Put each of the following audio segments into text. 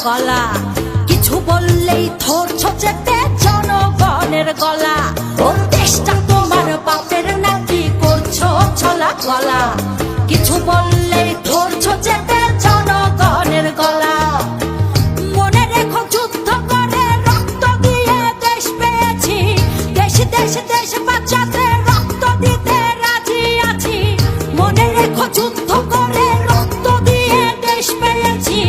গলা, কিছু বললেই ধরছো চেপে জনগণের গলা। ও দেশটা তোমার বাপের নাকি করছো ছলা গলা, কিছু বললেই ধরছো চেপে জনগণের গলা। মনে রেখো যুদ্ধ করে রক্ত দিয়ে দেশ পেয়েছি, দেশ দেশ দেশ বাঁচাতে রক্ত দিতে রাজি আছি। মনে রেখো যুদ্ধ করে রক্ত দিয়ে দেশ পেয়েছি,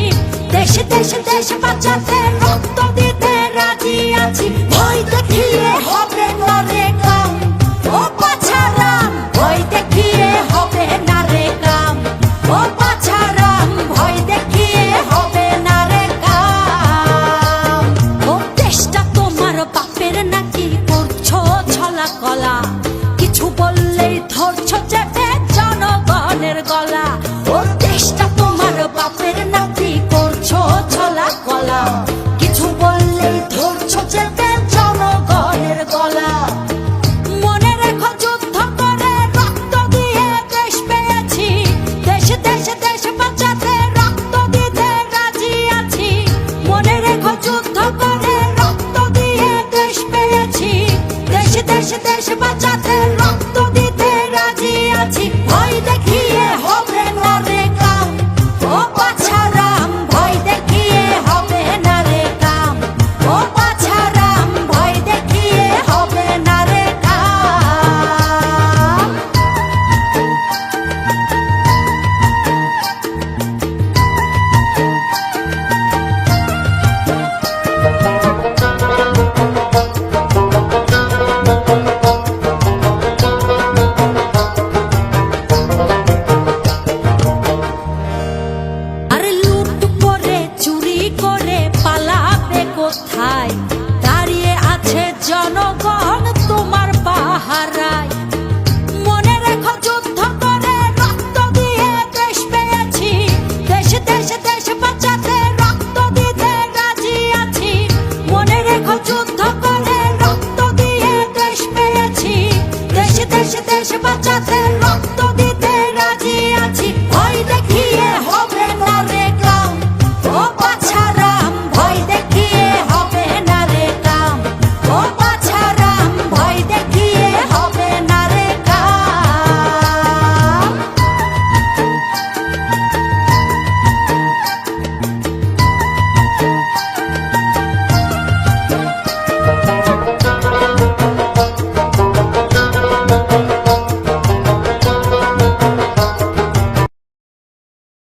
দেশ দেশ দেশ বাঁচাতে রক্ত দিতে রাজি আছি। ভয় দেখিয়ে হবে না রে কাম, ও বাছারাম ভয় দেখিয়ে হবে না রে কাম, ও বাছারাম ভয় দেখিয়ে হবে না রে কাম। ও দেশটা তোমার বাপের নাকি করছো ছলা কলা, কিছু বললেই ধরছো চেপে জনগণের গলা। ও দেশটা তোমার বাপের নাকি করছো ছলা কলা, কিছু বললেই ধরছো চেপে জনগণের গলা। মনে রেখো যুদ্ধ করে রক্ত দিয়ে দেশ পেয়েছি, দেশ দেশ দেশ বাঁচাতে রক্ত দিতে রাজি আছি। মনে রেখো যুদ্ধ করে রক্ত দিয়ে দেশ পেয়েছি, দেশ দেশ দেশ বাঁচাতে রক্ত দিতে রাজি আছি। ভয় দেখিয়ে হবে না রে কাম, ও বাছারাম ভয় দেখিয়ে হবে না রে কাম, ও বাছারাম ভয় দেখিয়ে হবে না রে কাম। আরে লুট করে চুরি করে পালাবে কোথায়, দাঁড়িয়ে আছে জনগণ